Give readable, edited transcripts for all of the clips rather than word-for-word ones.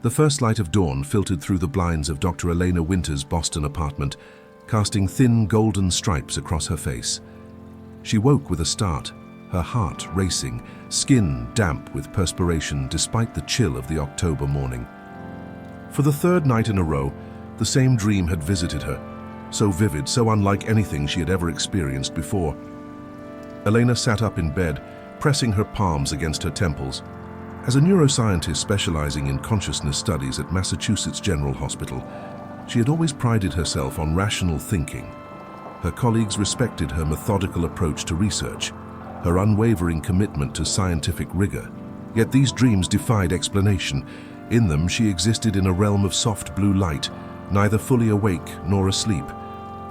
The first light of dawn filtered through the blinds of Dr. Elena Winters' Boston apartment, casting thin golden stripes across her face. She woke with a start, her heart racing, skin damp with perspiration despite the chill of the October morning. For the third night in a row, the same dream had visited her, so vivid, so unlike anything she had ever experienced before. Elena sat up in bed, pressing her palms against her temples. As a neuroscientist specializing in consciousness studies at Massachusetts General Hospital, she had always prided herself on rational thinking. Her colleagues respected her methodical approach to research, her unwavering commitment to scientific rigor. Yet these dreams defied explanation. In them, she existed in a realm of soft blue light, neither fully awake nor asleep.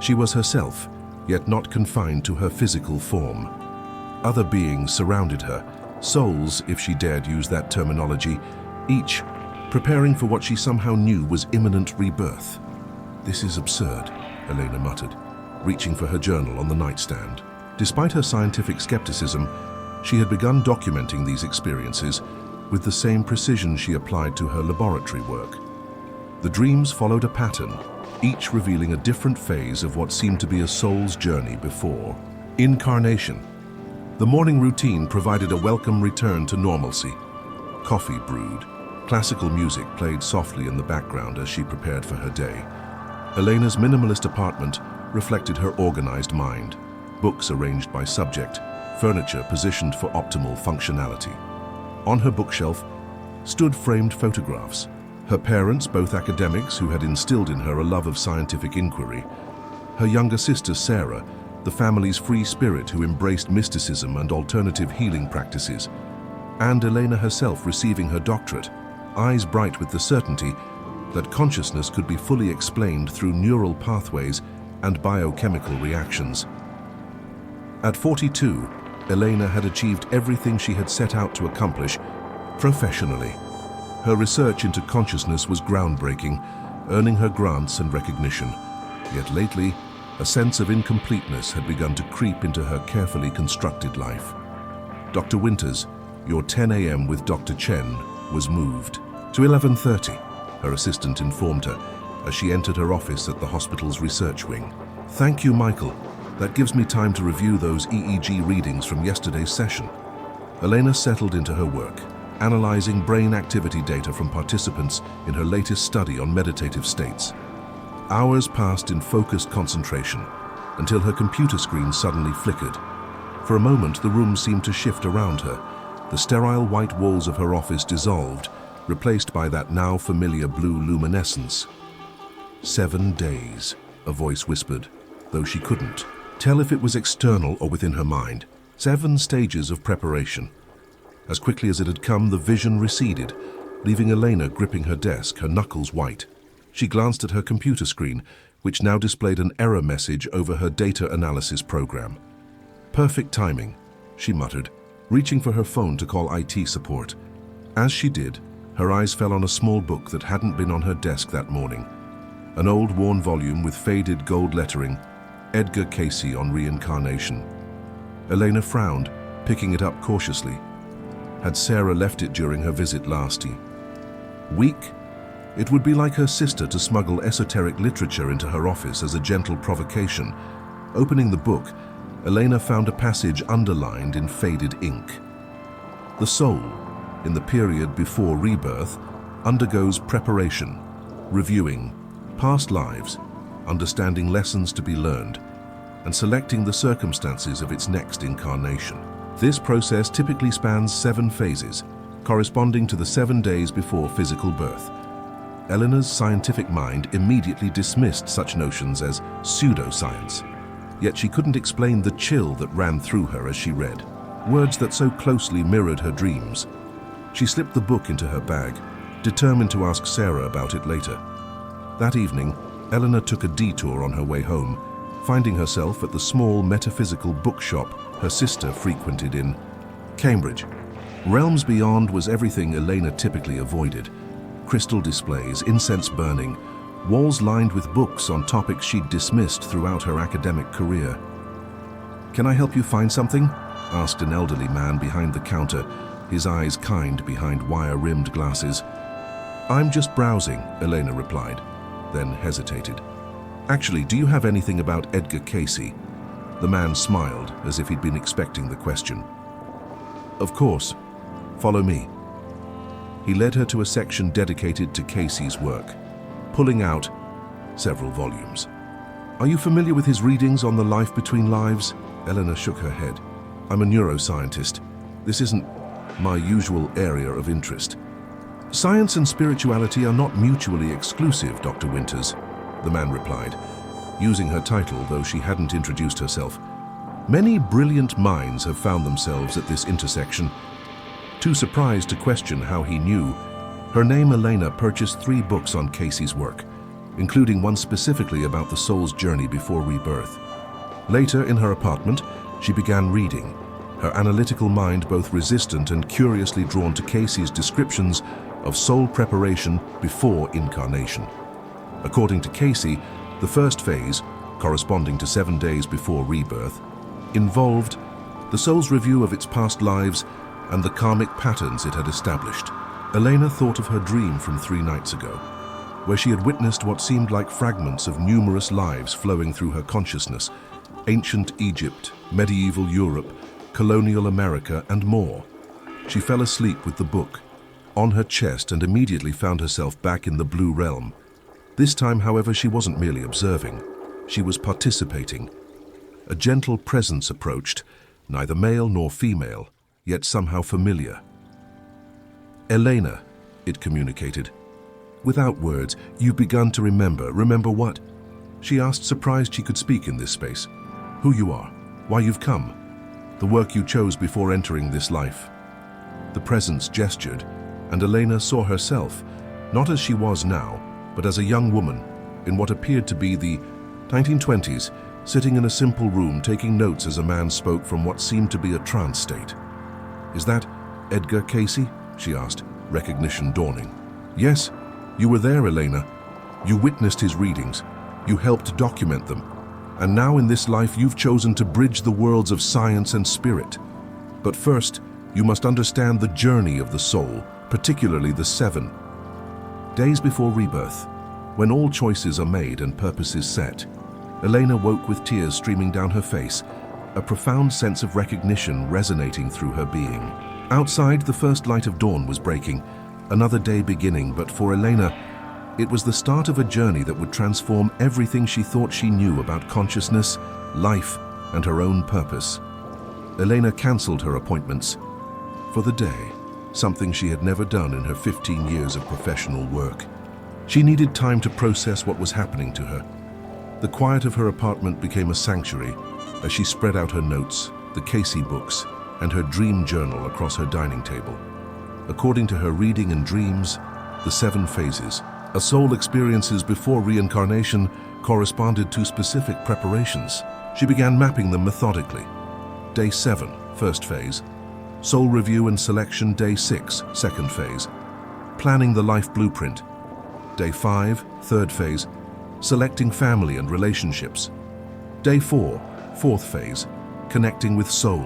She was herself, yet not confined to her physical form. Other beings surrounded her, souls, if she dared use that terminology, each preparing for what she somehow knew was imminent rebirth. "This is absurd," Elena muttered, reaching for her journal on the nightstand. Despite her scientific skepticism, she had begun documenting these experiences with the same precision she applied to her laboratory work. The dreams followed a pattern, each revealing a different phase of what seemed to be a soul's journey before incarnation. The morning routine provided a welcome return to normalcy. Coffee brewed. Classical music played softly in the background as she prepared for her day. Elena's minimalist apartment reflected her organized mind. Books arranged by subject, furniture positioned for optimal functionality. On her bookshelf stood framed photographs. Her parents, both academics who had instilled in her a love of scientific inquiry. Her younger sister, Sarah, the family's free spirit who embraced mysticism and alternative healing practices. And Elena herself receiving her doctorate, eyes bright with the certainty that consciousness could be fully explained through neural pathways and biochemical reactions. At 42, Elena had achieved everything she had set out to accomplish professionally. Her research into consciousness was groundbreaking, earning her grants and recognition. Yet lately, a sense of incompleteness had begun to creep into her carefully constructed life. Dr. Winters, your 10 a.m. with Dr. Chen was moved to 11:30, her assistant informed her as she entered her office at the hospital's research wing. "Thank you, Michael. That gives me time to review those EEG readings from yesterday's session." Elena settled into her work, analyzing brain activity data from participants in her latest study on meditative states. Hours passed in focused concentration until her computer screen suddenly flickered. For a moment, the room seemed to shift around her. The sterile white walls of her office dissolved, replaced by that now familiar blue luminescence. 7 days, a voice whispered, though she couldn't tell if it was external or within her mind. 7 stages of preparation. As quickly as it had come, the vision receded, leaving Elena gripping her desk, her knuckles white. She glanced at her computer screen, which now displayed an error message over her data analysis program. "Perfect timing," she muttered, reaching for her phone to call IT support. As she did, her eyes fell on a small book that hadn't been on her desk that morning. An old, worn volume with faded gold lettering, Edgar Cayce on Reincarnation. Elena frowned, picking it up cautiously. Had Sarah left it during her visit last week? It would be like her sister to smuggle esoteric literature into her office as a gentle provocation. Opening the book, Elena found a passage underlined in faded ink. The soul, in the period before rebirth, undergoes preparation, reviewing past lives, understanding lessons to be learned, and selecting the circumstances of its next incarnation. This process typically spans 7 phases, corresponding to the 7 days before physical birth. Elena's scientific mind immediately dismissed such notions as pseudoscience, yet she couldn't explain the chill that ran through her as she read, words that so closely mirrored her dreams. She slipped the book into her bag, determined to ask Sarah about it later. That evening, Elena took a detour on her way home, finding herself at the small metaphysical bookshop her sister frequented in Cambridge. Realms Beyond was everything Elena typically avoided. Crystal displays, incense burning, walls lined with books on topics she'd dismissed throughout her academic career. "Can I help you find something?" asked an elderly man behind the counter, his eyes kind behind wire-rimmed glasses. I'm just browsing, Elena replied, then hesitated. Actually, do you have anything about Edgar Cayce? The man smiled, as if he'd been expecting the question. Of course. Follow me. He led her to a section dedicated to Cayce's work, pulling out several volumes. Are you familiar with his readings on the life between lives? Elena shook her head. I'm a neuroscientist. This isn't my usual area of interest. Science and spirituality are not mutually exclusive, Dr. Winters, the man replied, using her title, though she hadn't introduced herself. Many brilliant minds have found themselves at this intersection. Too surprised to question how he knew, her name Elena purchased 3 books on Cayce's work, including one specifically about the soul's journey before rebirth. Later, in her apartment, she began reading, her analytical mind both resistant and curiously drawn to Cayce's descriptions of soul preparation before incarnation. According to Cayce, the first phase, corresponding to 7 days before rebirth, involved the soul's review of its past lives and the karmic patterns it had established. Elena thought of her dream from 3 nights ago, where she had witnessed what seemed like fragments of numerous lives flowing through her consciousness: ancient Egypt, medieval Europe, colonial America, and more. She fell asleep with the book on her chest and immediately found herself back in the blue realm. This time, however, she wasn't merely observing. She was participating. A gentle presence approached, neither male nor female, yet somehow familiar. Elena, it communicated. Without words, you've begun to remember. Remember what? She asked, surprised she could speak in this space. Who you are, why you've come, the work you chose before entering this life. The presence gestured, and Elena saw herself, not as she was now, but as a young woman, in what appeared to be the 1920s, sitting in a simple room taking notes as a man spoke from what seemed to be a trance state. Is that Edgar Cayce? She asked, recognition dawning. Yes, you were there, Elena. You witnessed his readings. You helped document them. And now in this life you've chosen to bridge the worlds of science and spirit. But first, you must understand the journey of the soul, particularly the 7 days before rebirth, when all choices are made and purposes set. Elena woke with tears streaming down her face, a profound sense of recognition resonating through her being. Outside, the first light of dawn was breaking, another day beginning, but for Elena, it was the start of a journey that would transform everything she thought she knew about consciousness, life, and her own purpose. Elena cancelled her appointments for the day, something she had never done in her 15 years of professional work. She needed time to process what was happening to her. The quiet of her apartment became a sanctuary as she spread out her notes, the Cayce books, and her dream journal across her dining table. According to her reading and dreams, the 7 phases a soul experiences before reincarnation corresponded to specific preparations. She began mapping them methodically. Day 7, first phase. Soul review and selection, day 6, second phase. Planning the life blueprint. Day 5, third phase. Selecting family and relationships. Day 4, fourth phase. Connecting with soul.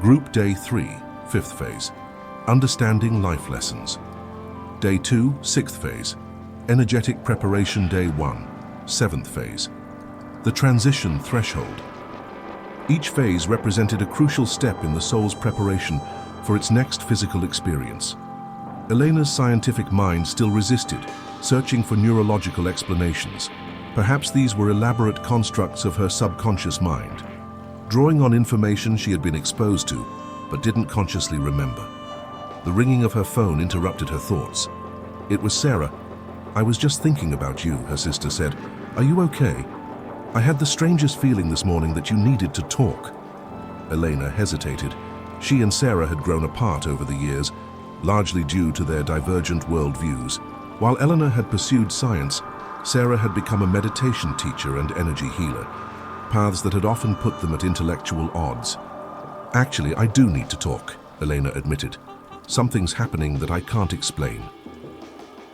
Group day 3, fifth phase. Understanding life lessons. Day 2, sixth phase. Energetic preparation, day 1, seventh phase. The transition threshold. Each phase represented a crucial step in the soul's preparation for its next physical experience. Elena's scientific mind still resisted, searching for neurological explanations. Perhaps these were elaborate constructs of her subconscious mind, drawing on information she had been exposed to, but didn't consciously remember. The ringing of her phone interrupted her thoughts. It was Sarah. I was just thinking about you, her sister said. Are you okay? I had the strangest feeling this morning that you needed to talk. Elena hesitated. She and Sarah had grown apart over the years, largely due to their divergent worldviews. While Elena had pursued science, Sarah had become a meditation teacher and energy healer, paths that had often put them at intellectual odds. Actually, I do need to talk, Elena admitted. Something's happening that I can't explain.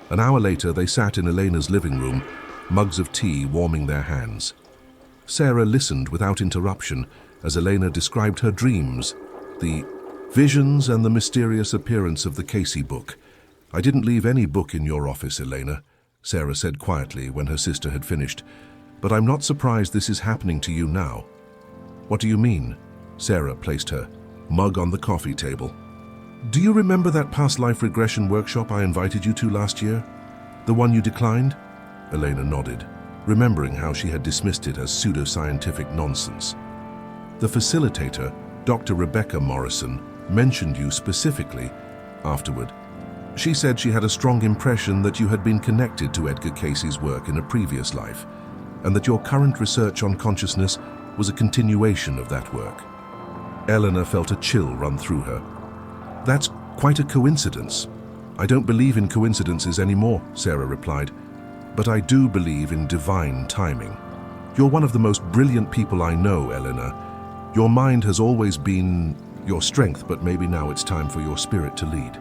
An hour later, they sat in Elena's living room, mugs of tea warming their hands. Sarah listened without interruption as Elena described her dreams, the visions and the mysterious appearance of the Cayce book. "I didn't leave any book in your office, Elena," Sarah said quietly when her sister had finished. "But I'm not surprised this is happening to you now." "What do you mean?" Sarah placed her mug on the coffee table. "Do you remember that past life regression workshop I invited you to last year? The one you declined?" Elena nodded, remembering how she had dismissed it as pseudoscientific nonsense. "The facilitator, Dr. Rebecca Morrison, mentioned you specifically afterward. She said she had a strong impression that you had been connected to Edgar Cayce's work in a previous life, and that your current research on consciousness was a continuation of that work." Elena felt a chill run through her. "That's quite a coincidence. I don't believe in coincidences anymore," Sarah replied. "But I do believe in divine timing. You're one of the most brilliant people I know, Elena. Your mind has always been your strength, but maybe now it's time for your spirit to lead."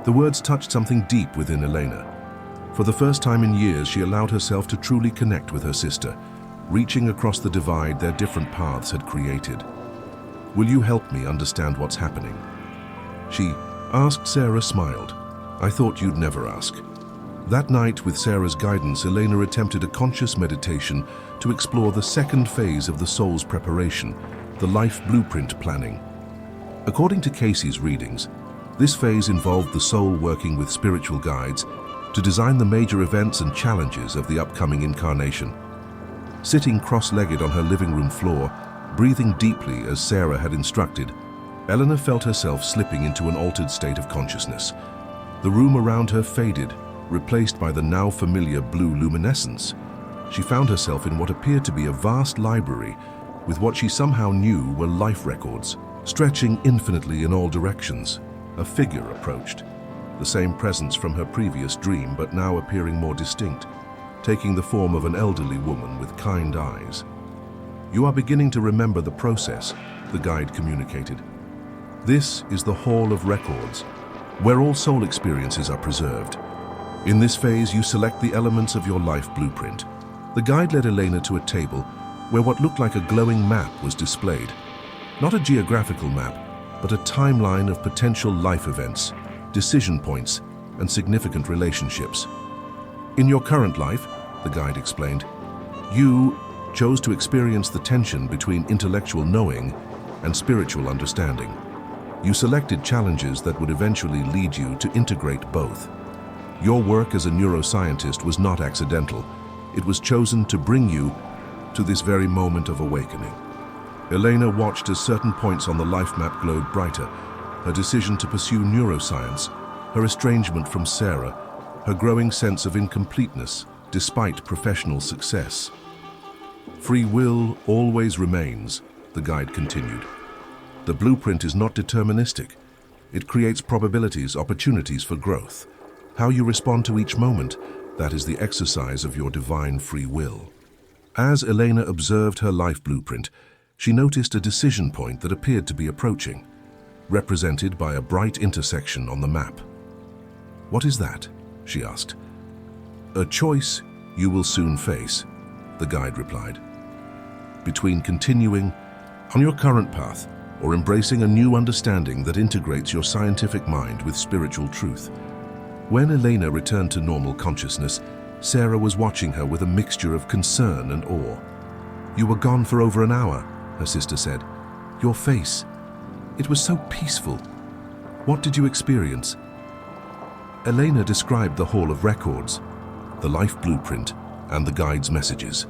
The words touched something deep within Elena. For the first time in years, she allowed herself to truly connect with her sister, reaching across the divide their different paths had created. "Will you help me understand what's happening?" she asked. Sarah smiled. "I thought you'd never ask." That night, with Sarah's guidance, Elena attempted a conscious meditation to explore the second phase of the soul's preparation, the life blueprint planning. According to Cayce's readings, this phase involved the soul working with spiritual guides to design the major events and challenges of the upcoming incarnation. Sitting cross-legged on her living room floor, breathing deeply as Sarah had instructed, Elena felt herself slipping into an altered state of consciousness. The room around her faded, replaced by the now familiar blue luminescence. She found herself in what appeared to be a vast library with what she somehow knew were life records, stretching infinitely in all directions. A figure approached, the same presence from her previous dream, but now appearing more distinct, taking the form of an elderly woman with kind eyes. "You are beginning to remember the process," the guide communicated. "This is the Hall of Records, where all soul experiences are preserved. In this phase, you select the elements of your life blueprint." The guide led Elena to a table where what looked like a glowing map was displayed. Not a geographical map, but a timeline of potential life events, decision points, and significant relationships. "In your current life," the guide explained, "you chose to experience the tension between intellectual knowing and spiritual understanding. You selected challenges that would eventually lead you to integrate both. Your work as a neuroscientist was not accidental. It was chosen to bring you to this very moment of awakening." Elena watched as certain points on the life map glowed brighter. Her decision to pursue neuroscience, her estrangement from Sarah, her growing sense of incompleteness despite professional success. "Free will always remains," the guide continued. "The blueprint is not deterministic. It creates probabilities, opportunities for growth. How you respond to each moment, that is the exercise of your divine free will." As Elena observed her life blueprint, she noticed a decision point that appeared to be approaching, represented by a bright intersection on the map. "What is that?" she asked. "A choice you will soon face," the guide replied. "Between continuing on your current path or embracing a new understanding that integrates your scientific mind with spiritual truth." When Elena returned to normal consciousness, Sarah was watching her with a mixture of concern and awe. "You were gone for over an hour," her sister said. "Your face, it was so peaceful. What did you experience?" Elena described the Hall of Records, the life blueprint, and the guide's messages.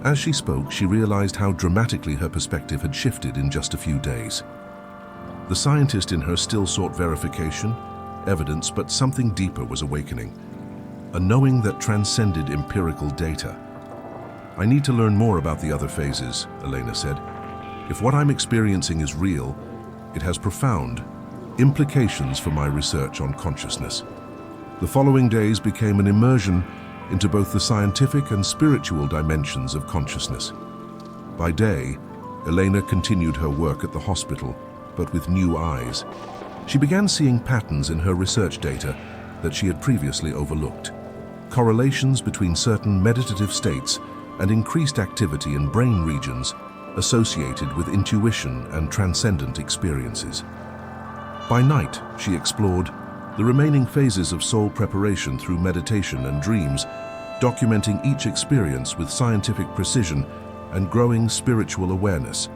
As she spoke, she realized how dramatically her perspective had shifted in just a few days. The scientist in her still sought verification, evidence, but something deeper was awakening, a knowing that transcended empirical data. "I need to learn more about the other phases," Elena said. "If what I'm experiencing is real, it has profound implications for my research on consciousness." The following days became an immersion into both the scientific and spiritual dimensions of consciousness. By day, Elena continued her work at the hospital, but with new eyes. She began seeing patterns in her research data that she had previously overlooked. Correlations between certain meditative states and increased activity in brain regions associated with intuition and transcendent experiences. By night, she explored the remaining phases of soul preparation through meditation and dreams, documenting each experience with scientific precision and growing spiritual awareness.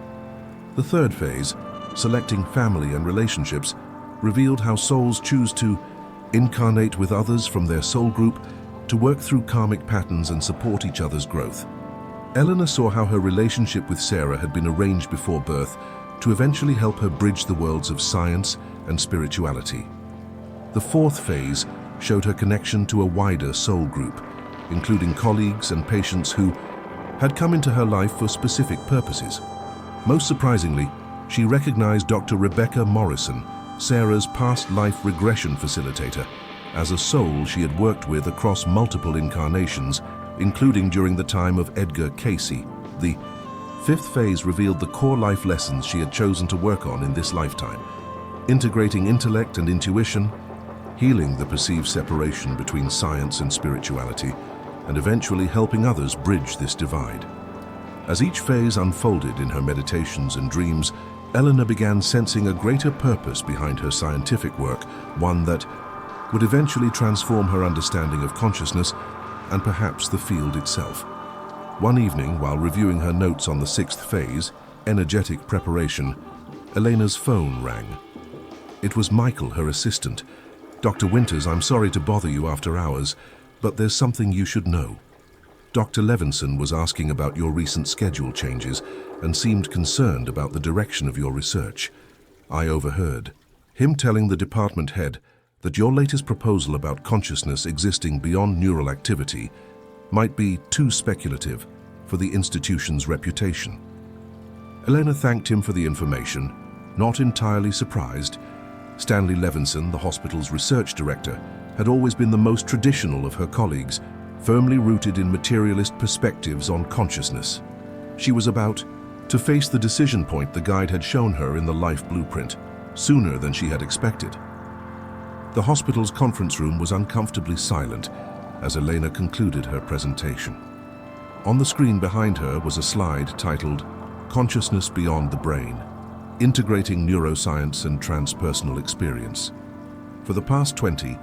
The third phase, selecting family and relationships, revealed how souls choose to incarnate with others from their soul group to work through karmic patterns and support each other's growth. Elena saw how her relationship with Sarah had been arranged before birth to eventually help her bridge the worlds of science and spirituality. The fourth phase showed her connection to a wider soul group, including colleagues and patients who had come into her life for specific purposes. Most surprisingly, she recognized Dr. Rebecca Morrison, Sarah's past life regression facilitator, as a soul she had worked with across multiple incarnations, including during the time of Edgar Cayce. The fifth phase revealed the core life lessons she had chosen to work on in this lifetime, integrating intellect and intuition, healing the perceived separation between science and spirituality, and eventually helping others bridge this divide. As each phase unfolded in her meditations and dreams, Elena began sensing a greater purpose behind her scientific work, one that would eventually transform her understanding of consciousness and perhaps the field itself. One evening, while reviewing her notes on the sixth phase, energetic preparation, Elena's phone rang. It was Michael, her assistant. "Dr. Winters, I'm sorry to bother you after hours, but there's something you should know. Dr. Levinson was asking about your recent schedule changes and seemed concerned about the direction of your research. I overheard him telling the department head that your latest proposal about consciousness existing beyond neural activity might be too speculative for the institution's reputation." Elena thanked him for the information, not entirely surprised. Stanley Levinson, the hospital's research director, had always been the most traditional of her colleagues, firmly rooted in materialist perspectives on consciousness. She was about to face the decision point the guide had shown her in the life blueprint, sooner than she had expected. The hospital's conference room was uncomfortably silent as Elena concluded her presentation. On the screen behind her was a slide titled "Consciousness Beyond the Brain: Integrating Neuroscience and Transpersonal Experience." For the past 20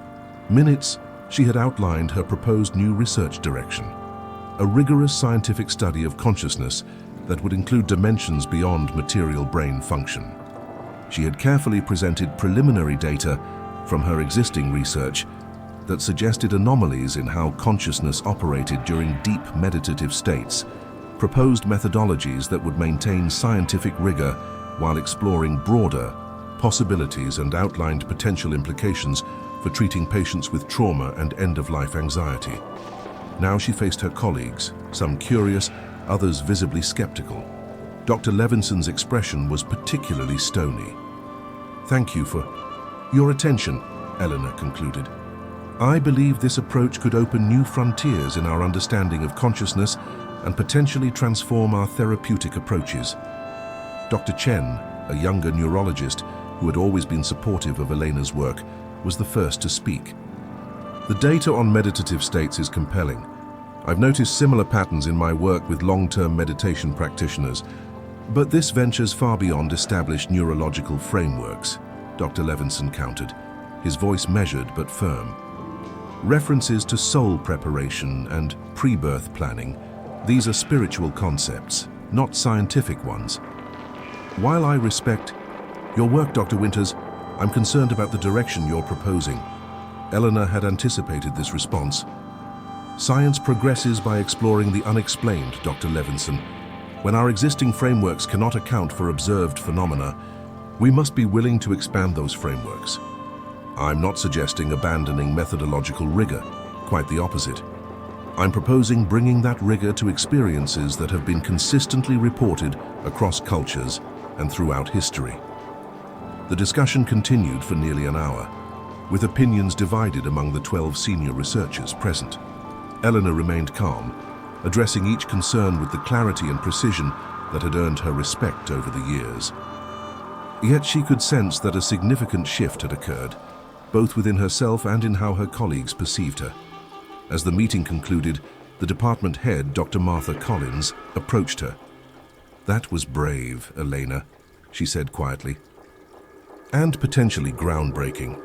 minutes, she had outlined her proposed new research direction, a rigorous scientific study of consciousness that would include dimensions beyond material brain function. She had carefully presented preliminary data from her existing research that suggested anomalies in how consciousness operated during deep meditative states, proposed methodologies that would maintain scientific rigor while exploring broader possibilities, and outlined potential implications for treating patients with trauma and end-of-life anxiety. Now she faced her colleagues, some curious, others visibly skeptical. Dr. Levinson's expression was particularly stony. "Thank you for your attention," Elena concluded. "I believe this approach could open new frontiers in our understanding of consciousness and potentially transform our therapeutic approaches." Dr. Chen, a younger neurologist who had always been supportive of Elena's work, was the first to speak. "The data on meditative states is compelling. I've noticed similar patterns in my work with long-term meditation practitioners, but this ventures far beyond established neurological frameworks," Dr. Levinson countered, his voice measured but firm. "References to soul preparation and pre-birth planning, these are spiritual concepts, not scientific ones. While I respect your work, Dr. Winters, I'm concerned about the direction you're proposing." Elena had anticipated this response. "Science progresses by exploring the unexplained, Dr. Levinson. When our existing frameworks cannot account for observed phenomena, we must be willing to expand those frameworks. I'm not suggesting abandoning methodological rigor, quite the opposite. I'm proposing bringing that rigor to experiences that have been consistently reported across cultures and throughout history." The discussion continued for nearly an hour, with opinions divided among the 12 senior researchers present. Elena remained calm, addressing each concern with the clarity and precision that had earned her respect over the years. Yet she could sense that a significant shift had occurred, both within herself and in how her colleagues perceived her. As the meeting concluded, the department head, Dr. Martha Collins, approached her. "That was brave, Elena," she said quietly. "And potentially groundbreaking.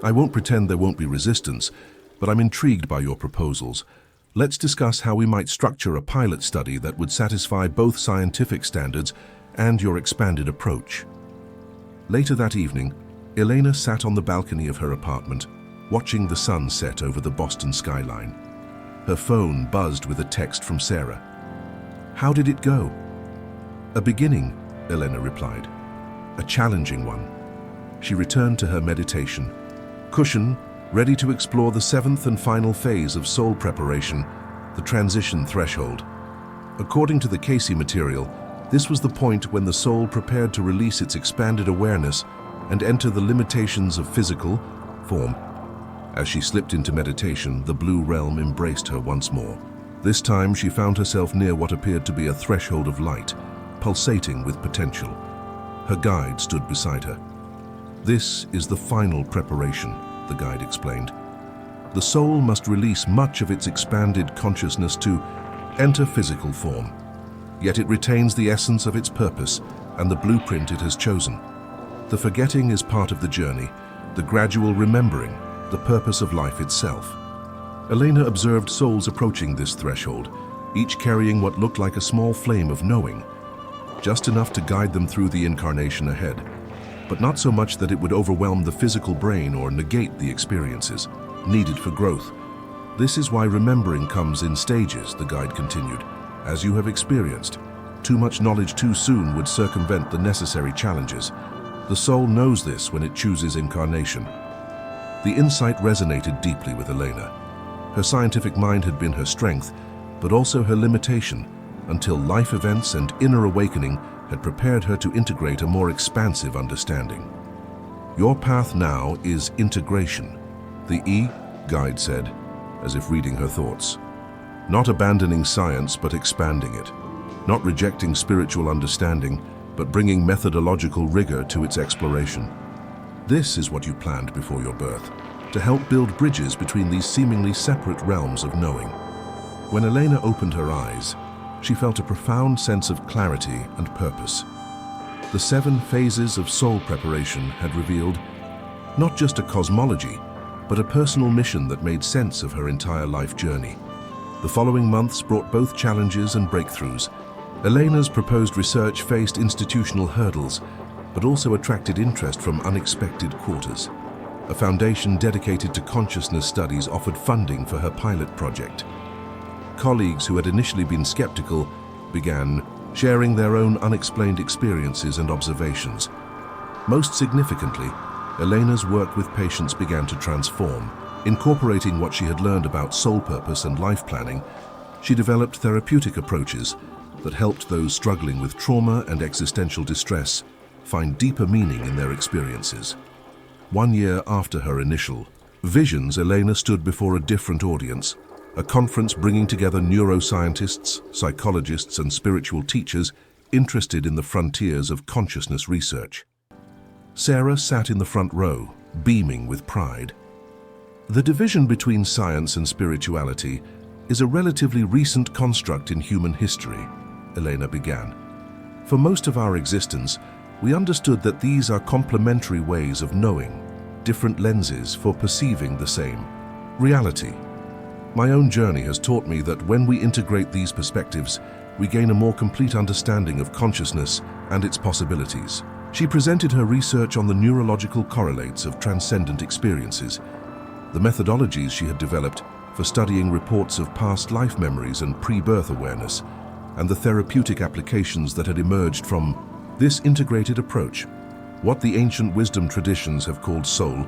I won't pretend there won't be resistance, but I'm intrigued by your proposals. Let's discuss how we might structure a pilot study that would satisfy both scientific standards and your expanded approach. Later that evening, Elena sat on the balcony of her apartment, watching the sun set over the Boston skyline. Her phone buzzed with a text from Sarah. "How did it go?" "A beginning," Elena replied. "A challenging one." She returned to her meditation, cushion, ready to explore the seventh and final phase of soul preparation, the transition threshold. According to the Cayce material, this was the point when the soul prepared to release its expanded awareness and enter the limitations of physical form. As she slipped into meditation, the blue realm embraced her once more. This time she found herself near what appeared to be a threshold of light, pulsating with potential. Her guide stood beside her. "This is the final preparation," the guide explained. "The soul must release much of its expanded consciousness to enter physical form. Yet it retains the essence of its purpose and the blueprint it has chosen. The forgetting is part of the journey, the gradual remembering, the purpose of life itself." Elena observed souls approaching this threshold, each carrying what looked like a small flame of knowing, just enough to guide them through the incarnation ahead, but not so much that it would overwhelm the physical brain or negate the experiences needed for growth. "This is why remembering comes in stages," the guide continued. "As you have experienced, too much knowledge too soon would circumvent the necessary challenges. The soul knows this when it chooses incarnation." The insight resonated deeply with Elena. Her scientific mind had been her strength, but also her limitation, until life events and inner awakening had prepared her to integrate a more expansive understanding. "Your path now is integration," the guide said, as if reading her thoughts. "Not abandoning science, but expanding it. Not rejecting spiritual understanding, but bringing methodological rigor to its exploration. This is what you planned before your birth, to help build bridges between these seemingly separate realms of knowing." When Elena opened her eyes, she felt a profound sense of clarity and purpose. The 7 phases of soul preparation had revealed not just a cosmology, but a personal mission that made sense of her entire life journey. The following months brought both challenges and breakthroughs. Elena's proposed research faced institutional hurdles, but also attracted interest from unexpected quarters. A foundation dedicated to consciousness studies offered funding for her pilot project. Colleagues who had initially been skeptical began sharing their own unexplained experiences and observations. Most significantly, Elena's work with patients began to transform. Incorporating what she had learned about soul purpose and life planning, she developed therapeutic approaches that helped those struggling with trauma and existential distress find deeper meaning in their experiences. 1 year after her initial visions, Elena stood before a different audience, a conference bringing together neuroscientists, psychologists, and spiritual teachers interested in the frontiers of consciousness research. Sarah sat in the front row, beaming with pride. "The division between science and spirituality is a relatively recent construct in human history," Elena began. "For most of our existence, we understood that these are complementary ways of knowing, different lenses for perceiving the same reality. My own journey has taught me that when we integrate these perspectives, we gain a more complete understanding of consciousness and its possibilities." She presented her research on the neurological correlates of transcendent experiences, the methodologies she had developed for studying reports of past life memories and pre-birth awareness, and the therapeutic applications that had emerged from this integrated approach. "What the ancient wisdom traditions have called soul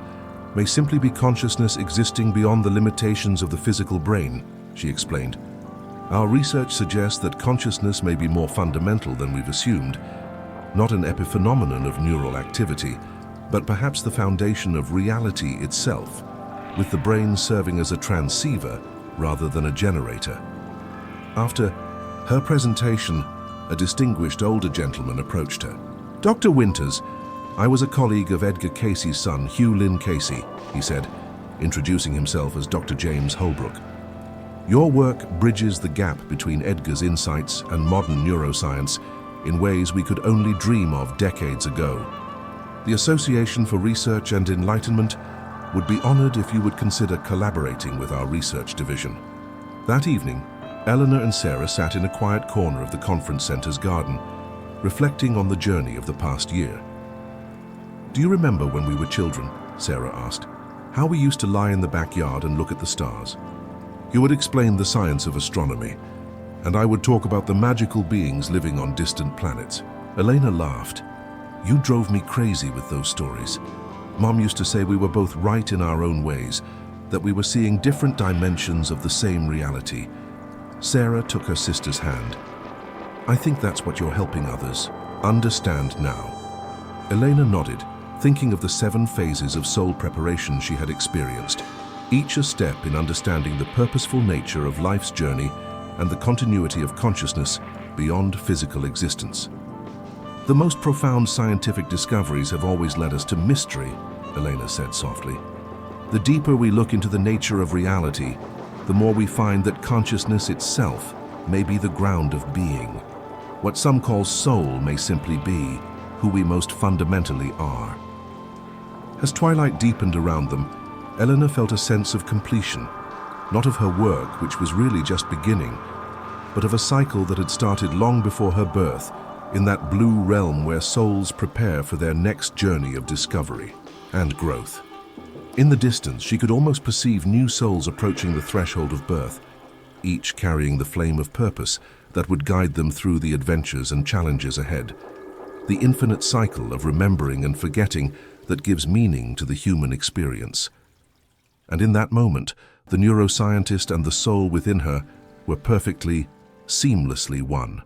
may simply be consciousness existing beyond the limitations of the physical brain," she explained. "Our research suggests that consciousness may be more fundamental than we've assumed, not an epiphenomenon of neural activity, but perhaps the foundation of reality itself, with the brain serving as a transceiver rather than a generator." After her presentation, a distinguished older gentleman approached her. "Dr. Winters, I was a colleague of Edgar Cayce's son, Hugh Lynn Cayce," he said, introducing himself as Dr. James Holbrook. "Your work bridges the gap between Edgar's insights and modern neuroscience in ways we could only dream of decades ago. The Association for Research and Enlightenment would be honored if you would consider collaborating with our research division. That evening, Eleanor and Sarah sat in a quiet corner of the conference center's garden, reflecting on the journey of the past year. "Do you remember when we were children?" Sarah asked. "How we used to lie in the backyard and look at the stars? You would explain the science of astronomy, and I would talk about the magical beings living on distant planets." Elena laughed. "You drove me crazy with those stories. Mom used to say we were both right in our own ways, that we were seeing different dimensions of the same reality." Sarah took her sister's hand. "I think that's what you're helping others understand now." Elena nodded, thinking of the 7 phases of soul preparation she had experienced, each a step in understanding the purposeful nature of life's journey and the continuity of consciousness beyond physical existence. "The most profound scientific discoveries have always led us to mystery," Elena said softly. "The deeper we look into the nature of reality, the more we find that consciousness itself may be the ground of being. What some call soul may simply be who we most fundamentally are." As twilight deepened around them, Eleanor felt a sense of completion, not of her work, which was really just beginning, but of a cycle that had started long before her birth, in that blue realm where souls prepare for their next journey of discovery and growth. In the distance, she could almost perceive new souls approaching the threshold of birth, each carrying the flame of purpose that would guide them through the adventures and challenges ahead. The infinite cycle of remembering and forgetting that gives meaning to the human experience. And in that moment, the neuroscientist and the soul within her were perfectly, seamlessly one.